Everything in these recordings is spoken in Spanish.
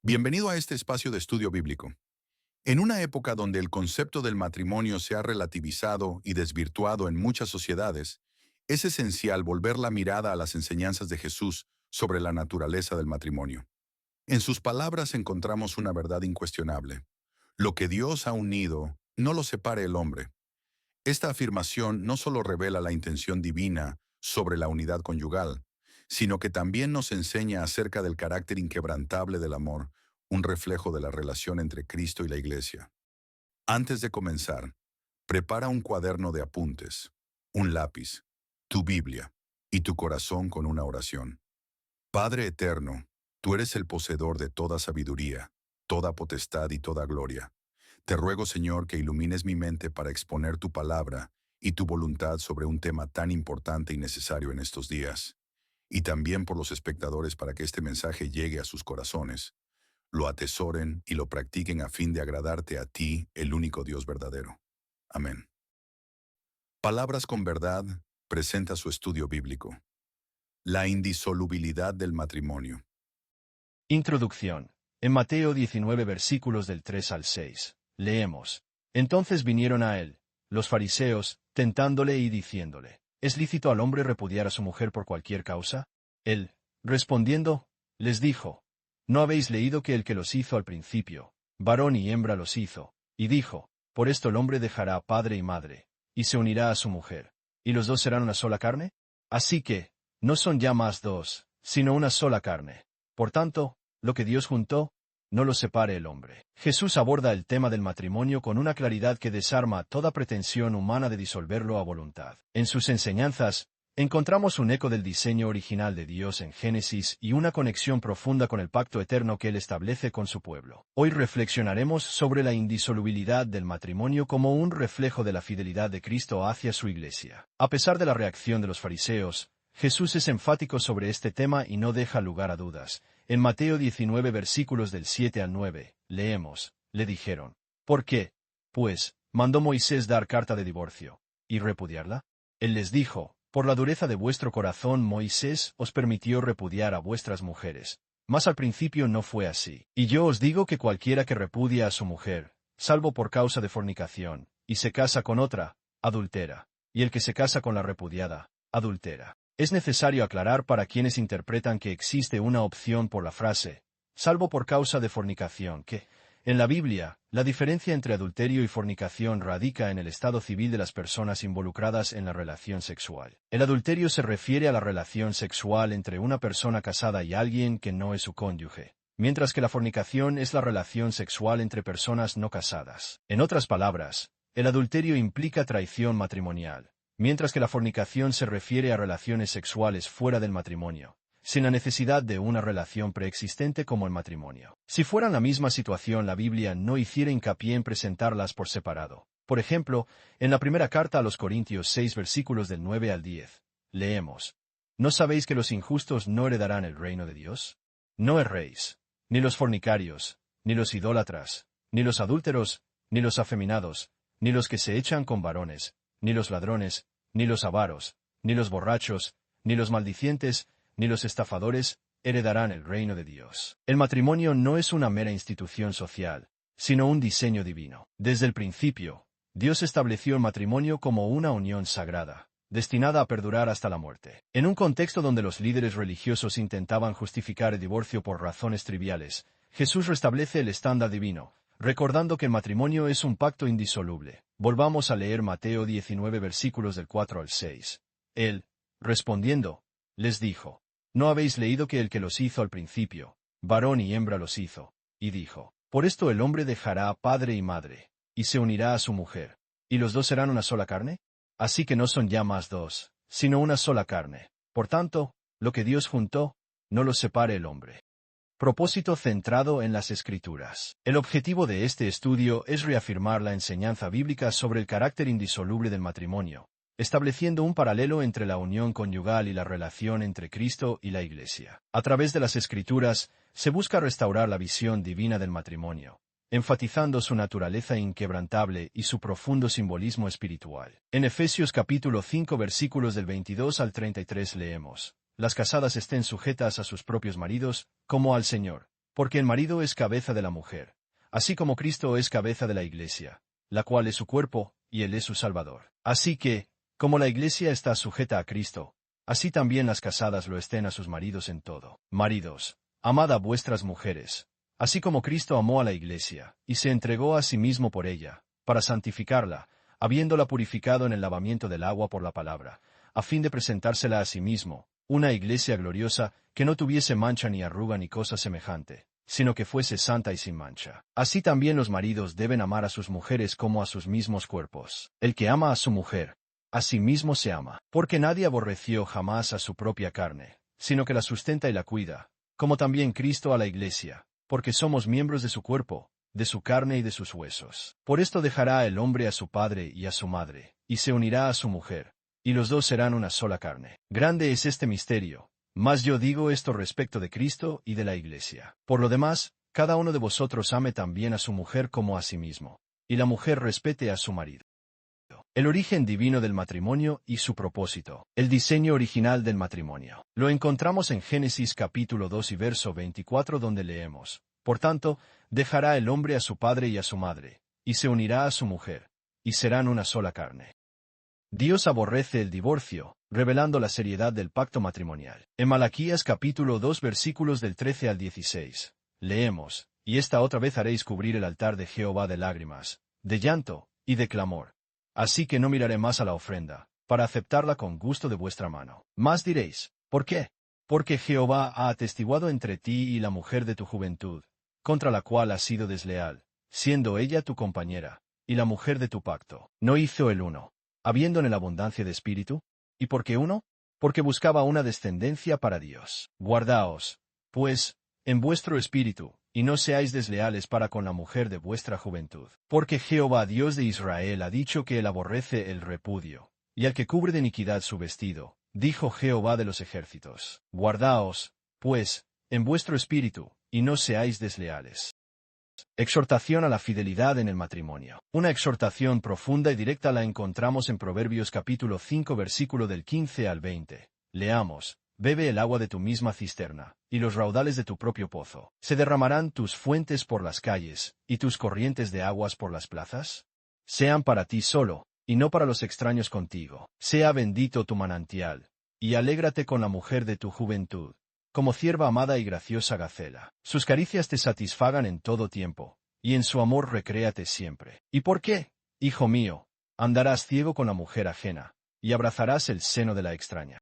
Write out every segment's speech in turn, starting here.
Bienvenido a este espacio de estudio bíblico. En una época donde el concepto del matrimonio se ha relativizado y desvirtuado en muchas sociedades, es esencial volver la mirada a las enseñanzas de Jesús sobre la naturaleza del matrimonio. En sus palabras encontramos una verdad incuestionable. Lo que Dios ha unido, no lo separe el hombre. Esta afirmación no solo revela la intención divina sobre la unidad conyugal, sino que también nos enseña acerca del carácter inquebrantable del amor, un reflejo de la relación entre Cristo y la Iglesia. Antes de comenzar, prepara un cuaderno de apuntes, un lápiz, tu Biblia y tu corazón con una oración. Padre eterno, tú eres el poseedor de toda sabiduría, toda potestad y toda gloria. Te ruego, Señor, que ilumines mi mente para exponer tu palabra y tu voluntad sobre un tema tan importante y necesario en estos días, y también por los espectadores para que este mensaje llegue a sus corazones, lo atesoren y lo practiquen a fin de agradarte a ti, el único Dios verdadero. Amén. Palabras con verdad presenta su estudio bíblico. La indisolubilidad del matrimonio. Introducción. En Mateo 19 versículos del 3 al 6, leemos. Entonces vinieron a él, los fariseos, tentándole y diciéndole, ¿es lícito al hombre repudiar a su mujer por cualquier causa? Él, respondiendo, les dijo, ¿no habéis leído que el que los hizo al principio, varón y hembra los hizo? Y dijo, por esto el hombre dejará a padre y madre, y se unirá a su mujer, y los dos serán una sola carne? Así que, no son ya más dos, sino una sola carne. Por tanto, lo que Dios juntó, no lo separe el hombre. Jesús aborda el tema del matrimonio con una claridad que desarma toda pretensión humana de disolverlo a voluntad. En sus enseñanzas, encontramos un eco del diseño original de Dios en Génesis y una conexión profunda con el pacto eterno que Él establece con su pueblo. Hoy reflexionaremos sobre la indisolubilidad del matrimonio como un reflejo de la fidelidad de Cristo hacia su Iglesia. A pesar de la reacción de los fariseos, Jesús es enfático sobre este tema y no deja lugar a dudas. En Mateo 19 versículos del 7 al 9, leemos, le dijeron, ¿por qué, pues, mandó Moisés dar carta de divorcio, y repudiarla? Él les dijo, por la dureza de vuestro corazón Moisés os permitió repudiar a vuestras mujeres, mas al principio no fue así. Y yo os digo que cualquiera que repudia a su mujer, salvo por causa de fornicación, y se casa con otra, adultera, y el que se casa con la repudiada, adultera. Es necesario aclarar para quienes interpretan que existe una opción por la frase, salvo por causa de fornicación, que, en la Biblia, la diferencia entre adulterio y fornicación radica en el estado civil de las personas involucradas en la relación sexual. El adulterio se refiere a la relación sexual entre una persona casada y alguien que no es su cónyuge, mientras que la fornicación es la relación sexual entre personas no casadas. En otras palabras, el adulterio implica traición matrimonial, mientras que la fornicación se refiere a relaciones sexuales fuera del matrimonio, sin la necesidad de una relación preexistente como el matrimonio. Si fueran la misma situación, la Biblia no hiciera hincapié en presentarlas por separado. Por ejemplo, en la primera carta a los Corintios 6 versículos del 9 al 10, leemos, ¿no sabéis que los injustos no heredarán el reino de Dios? No erréis, ni los fornicarios, ni los idólatras, ni los adúlteros, ni los afeminados, ni los que se echan con varones, ni los ladrones, ni los avaros, ni los borrachos, ni los maldicientes, ni los estafadores, heredarán el reino de Dios. El matrimonio no es una mera institución social, sino un diseño divino. Desde el principio, Dios estableció el matrimonio como una unión sagrada, destinada a perdurar hasta la muerte. En un contexto donde los líderes religiosos intentaban justificar el divorcio por razones triviales, Jesús restablece el estándar divino, recordando que el matrimonio es un pacto indisoluble. Volvamos a leer Mateo 19 versículos del 4 al 6. Él, respondiendo, les dijo, ¿no habéis leído que el que los hizo al principio, varón y hembra los hizo? Y dijo, por esto el hombre dejará a padre y madre, y se unirá a su mujer, y los dos serán una sola carne? Así que no son ya más dos, sino una sola carne. Por tanto, lo que Dios juntó, no lo separe el hombre. Propósito centrado en las Escrituras. El objetivo de este estudio es reafirmar la enseñanza bíblica sobre el carácter indisoluble del matrimonio, estableciendo un paralelo entre la unión conyugal y la relación entre Cristo y la Iglesia. A través de las Escrituras, se busca restaurar la visión divina del matrimonio, enfatizando su naturaleza inquebrantable y su profundo simbolismo espiritual. En Efesios capítulo 5 versículos del 22 al 33 leemos, las casadas estén sujetas a sus propios maridos, como al Señor, porque el marido es cabeza de la mujer, así como Cristo es cabeza de la Iglesia, la cual es su cuerpo, y Él es su Salvador. Así que, como la Iglesia está sujeta a Cristo, así también las casadas lo estén a sus maridos en todo. Maridos, amad a vuestras mujeres, así como Cristo amó a la Iglesia, y se entregó a sí mismo por ella, para santificarla, habiéndola purificado en el lavamiento del agua por la palabra, a fin de presentársela a sí mismo, una Iglesia gloriosa, que no tuviese mancha ni arruga ni cosa semejante, sino que fuese santa y sin mancha. Así también los maridos deben amar a sus mujeres como a sus mismos cuerpos. El que ama a su mujer, a sí mismo se ama, porque nadie aborreció jamás a su propia carne, sino que la sustenta y la cuida, como también Cristo a la Iglesia, porque somos miembros de su cuerpo, de su carne y de sus huesos. Por esto dejará el hombre a su padre y a su madre, y se unirá a su mujer, y los dos serán una sola carne. Grande es este misterio, mas yo digo esto respecto de Cristo y de la Iglesia. Por lo demás, cada uno de vosotros ame también a su mujer como a sí mismo, y la mujer respete a su marido. El origen divino del matrimonio y su propósito. El diseño original del matrimonio. Lo encontramos en Génesis capítulo 2 y verso 24, donde leemos: Por tanto, dejará el hombre a su padre y a su madre, y se unirá a su mujer, y serán una sola carne. Dios aborrece el divorcio, revelando la seriedad del pacto matrimonial. En Malaquías capítulo 2 versículos del 13 al 16, leemos: Y esta otra vez haréis cubrir el altar de Jehová de lágrimas, de llanto y de clamor. Así que no miraré más a la ofrenda, para aceptarla con gusto de vuestra mano. Mas diréis: ¿por qué? Porque Jehová ha atestiguado entre ti y la mujer de tu juventud, contra la cual has sido desleal, siendo ella tu compañera, y la mujer de tu pacto. ¿No hizo el uno, habiendo en él abundancia de espíritu? ¿Y por qué uno? Porque buscaba una descendencia para Dios. Guardaos, pues, en vuestro espíritu, y no seáis desleales para con la mujer de vuestra juventud. Porque Jehová Dios de Israel ha dicho que él aborrece el repudio, y al que cubre de iniquidad su vestido, dijo Jehová de los ejércitos. Guardaos, pues, en vuestro espíritu, y no seáis desleales. Exhortación a la fidelidad en el matrimonio. Una exhortación profunda y directa la encontramos en Proverbios capítulo 5 versículo del 15 al 20. Leamos: Bebe el agua de tu misma cisterna, y los raudales de tu propio pozo. ¿Se derramarán tus fuentes por las calles, y tus corrientes de aguas por las plazas? Sean para ti solo, y no para los extraños contigo. Sea bendito tu manantial, y alégrate con la mujer de tu juventud, como cierva amada y graciosa gacela. Sus caricias te satisfagan en todo tiempo, y en su amor recréate siempre. ¿Y por qué, hijo mío, andarás ciego con la mujer ajena, y abrazarás el seno de la extraña?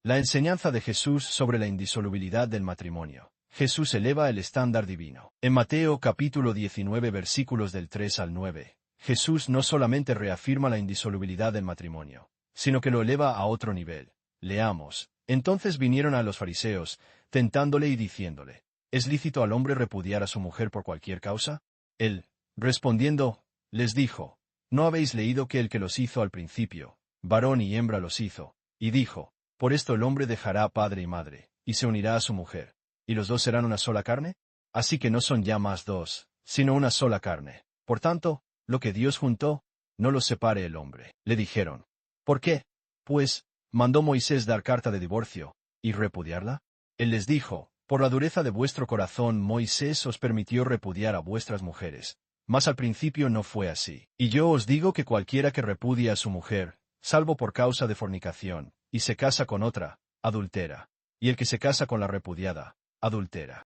La enseñanza de Jesús sobre la indisolubilidad del matrimonio. Jesús eleva el estándar divino. En Mateo capítulo 19 versículos del 3 al 9, Jesús no solamente reafirma la indisolubilidad del matrimonio, sino que lo eleva a otro nivel. Leamos: Entonces vinieron a los fariseos, tentándole y diciéndole: ¿Es lícito al hombre repudiar a su mujer por cualquier causa? Él, respondiendo, les dijo: ¿No habéis leído que el que los hizo al principio, varón y hembra los hizo? Y dijo: Por esto el hombre dejará padre y madre, y se unirá a su mujer, y los dos serán una sola carne. Así que no son ya más dos, sino una sola carne. Por tanto, lo que Dios juntó, no lo separe el hombre. Le dijeron: ¿Por qué? Pues, ¿mandó Moisés dar carta de divorcio, y repudiarla? Él les dijo: Por la dureza de vuestro corazón Moisés os permitió repudiar a vuestras mujeres, mas al principio no fue así. Y yo os digo que cualquiera que repudia a su mujer, salvo por causa de fornicación, y se casa con otra, adultera, y el que se casa con la repudiada, adultera.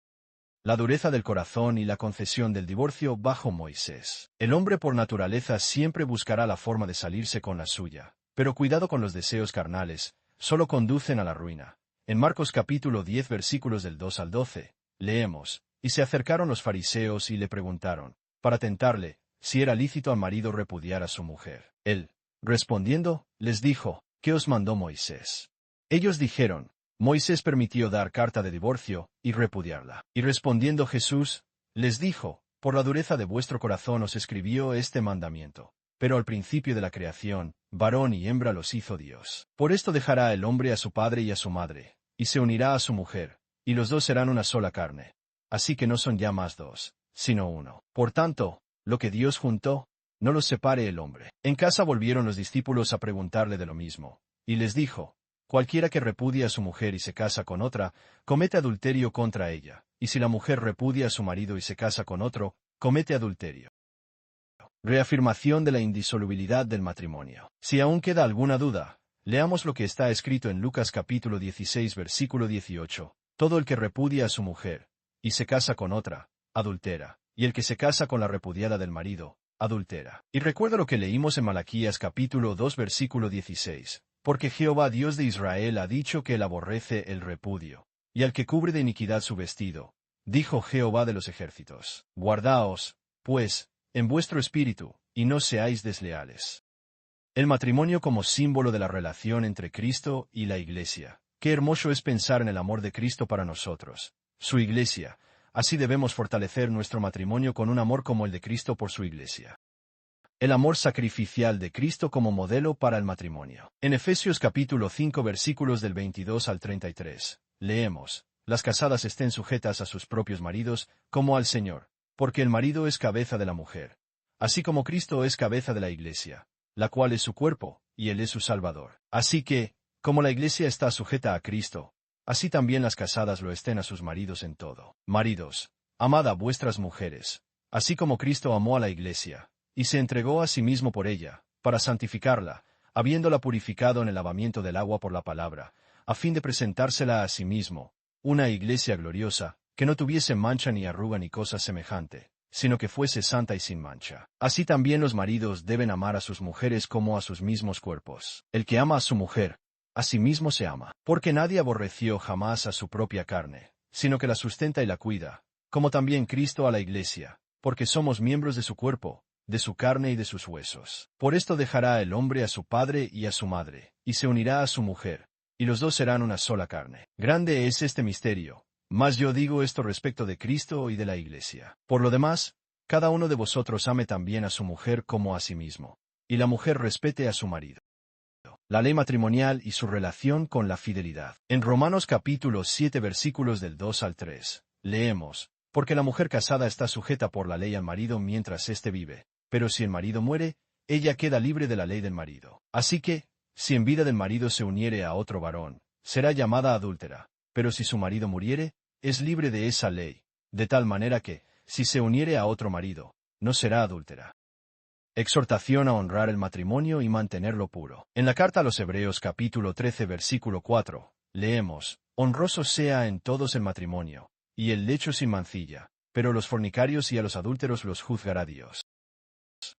La dureza del corazón y la concesión del divorcio bajo Moisés. El hombre por naturaleza siempre buscará la forma de salirse con la suya, pero cuidado con los deseos carnales, solo conducen a la ruina. En Marcos capítulo 10 versículos del 2 al 12, leemos: Y se acercaron los fariseos y le preguntaron, para tentarle, si era lícito al marido repudiar a su mujer. Él, respondiendo, les dijo: ¿Qué os mandó Moisés? Ellos dijeron: Moisés permitió dar carta de divorcio, y repudiarla. Y respondiendo Jesús, les dijo: Por la dureza de vuestro corazón os escribió este mandamiento. Pero al principio de la creación, varón y hembra los hizo Dios. Por esto dejará el hombre a su padre y a su madre, y se unirá a su mujer, y los dos serán una sola carne. Así que no son ya más dos, sino uno. Por tanto, lo que Dios juntó, no los separe el hombre. En casa volvieron los discípulos a preguntarle de lo mismo, y les dijo: Cualquiera que repudie a su mujer y se casa con otra, comete adulterio contra ella, y si la mujer repudia a su marido y se casa con otro, comete adulterio. Reafirmación de la indisolubilidad del matrimonio. Si aún queda alguna duda, leamos lo que está escrito en Lucas capítulo 16 versículo 18. Todo el que repudia a su mujer, y se casa con otra, adultera, y el que se casa con la repudiada del marido, adultera. Y recuerda lo que leímos en Malaquías capítulo 2 versículo 16. Porque Jehová Dios de Israel ha dicho que él aborrece el repudio, y al que cubre de iniquidad su vestido. Dijo Jehová de los ejércitos. Guardaos, pues, en vuestro espíritu, y no seáis desleales. El matrimonio como símbolo de la relación entre Cristo y la Iglesia. Qué hermoso es pensar en el amor de Cristo para nosotros, su Iglesia. Así debemos fortalecer nuestro matrimonio con un amor como el de Cristo por su Iglesia. El amor sacrificial de Cristo como modelo para el matrimonio. En Efesios capítulo 5 versículos del 22 al 33, leemos: Las casadas estén sujetas a sus propios maridos, como al Señor, porque el marido es cabeza de la mujer, así como Cristo es cabeza de la Iglesia, la cual es su cuerpo, y Él es su Salvador. Así que, como la Iglesia está sujeta a Cristo, así también las casadas lo estén a sus maridos en todo. Maridos, amad a vuestras mujeres, así como Cristo amó a la Iglesia, y se entregó a sí mismo por ella, para santificarla, habiéndola purificado en el lavamiento del agua por la palabra, a fin de presentársela a sí mismo, una Iglesia gloriosa, que no tuviese mancha ni arruga ni cosa semejante, sino que fuese santa y sin mancha. Así también los maridos deben amar a sus mujeres como a sus mismos cuerpos. El que ama a su mujer, a sí mismo se ama, porque nadie aborreció jamás a su propia carne, sino que la sustenta y la cuida, como también Cristo a la Iglesia, porque somos miembros de su cuerpo, de su carne y de sus huesos. Por esto dejará el hombre a su padre y a su madre, y se unirá a su mujer, y los dos serán una sola carne. Grande es este misterio, mas yo digo esto respecto de Cristo y de la Iglesia. Por lo demás, cada uno de vosotros ame también a su mujer como a sí mismo, y la mujer respete a su marido. La ley matrimonial y su relación con la fidelidad. En Romanos capítulo 7 versículos del 2 al 3, leemos: Porque la mujer casada está sujeta por la ley al marido mientras éste vive, pero si el marido muere, ella queda libre de la ley del marido. Así que, si en vida del marido se uniere a otro varón, será llamada adúltera, pero si su marido muriere, es libre de esa ley, de tal manera que, si se uniere a otro marido, no será adúltera. Exhortación a honrar el matrimonio y mantenerlo puro. En la carta a los Hebreos capítulo 13 versículo 4, leemos: Honroso sea en todos el matrimonio, y el lecho sin mancilla, pero los fornicarios y a los adúlteros los juzgará Dios.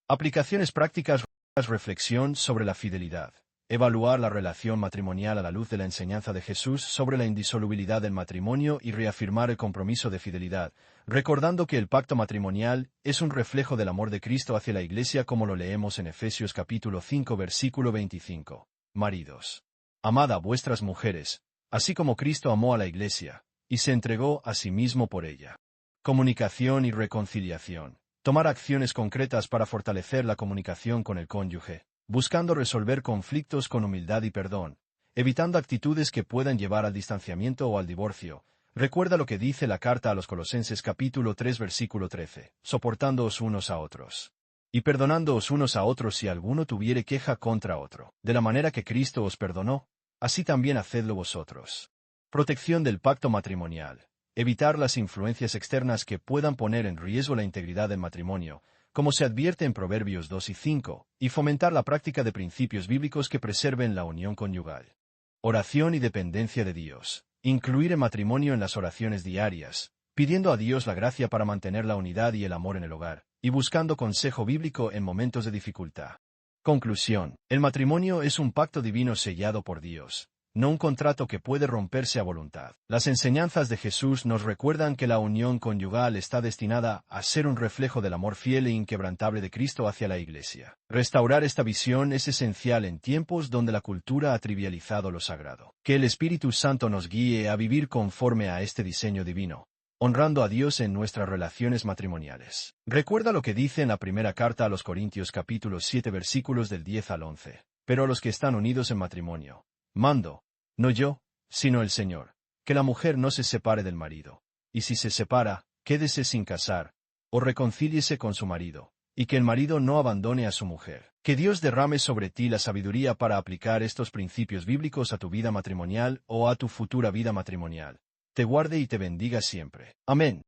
Aplicaciones prácticas. Reflexión sobre la fidelidad. Evaluar la relación matrimonial a la luz de la enseñanza de Jesús sobre la indisolubilidad del matrimonio y reafirmar el compromiso de fidelidad, recordando que el pacto matrimonial es un reflejo del amor de Cristo hacia la Iglesia como lo leemos en Efesios capítulo 5 versículo 25. Maridos, amad a vuestras mujeres, así como Cristo amó a la Iglesia, y se entregó a sí mismo por ella. Comunicación y reconciliación. Tomar acciones concretas para fortalecer la comunicación con el cónyuge, buscando resolver conflictos con humildad y perdón, evitando actitudes que puedan llevar al distanciamiento o al divorcio. Recuerda lo que dice la carta a los Colosenses capítulo 3 versículo 13, soportándoos unos a otros, y perdonándoos unos a otros si alguno tuviere queja contra otro. De la manera que Cristo os perdonó, así también hacedlo vosotros. Protección del pacto matrimonial. Evitar las influencias externas que puedan poner en riesgo la integridad del matrimonio, como se advierte en Proverbios 2 y 5, y fomentar la práctica de principios bíblicos que preserven la unión conyugal. Oración y dependencia de Dios. Incluir el matrimonio en las oraciones diarias, pidiendo a Dios la gracia para mantener la unidad y el amor en el hogar, y buscando consejo bíblico en momentos de dificultad. Conclusión. El matrimonio es un pacto divino sellado por Dios, no un contrato que puede romperse a voluntad. Las enseñanzas de Jesús nos recuerdan que la unión conyugal está destinada a ser un reflejo del amor fiel e inquebrantable de Cristo hacia la Iglesia. Restaurar esta visión es esencial en tiempos donde la cultura ha trivializado lo sagrado. Que el Espíritu Santo nos guíe a vivir conforme a este diseño divino, honrando a Dios en nuestras relaciones matrimoniales. Recuerda lo que dice en la primera carta a los Corintios capítulo 7 versículos del 10 al 11. Pero a los que están unidos en matrimonio, mando, no yo, sino el Señor, que la mujer no se separe del marido, y si se separa, quédese sin casar, o reconcíliese con su marido, y que el marido no abandone a su mujer. Que Dios derrame sobre ti la sabiduría para aplicar estos principios bíblicos a tu vida matrimonial o a tu futura vida matrimonial. te guarde y te bendiga siempre. Amén.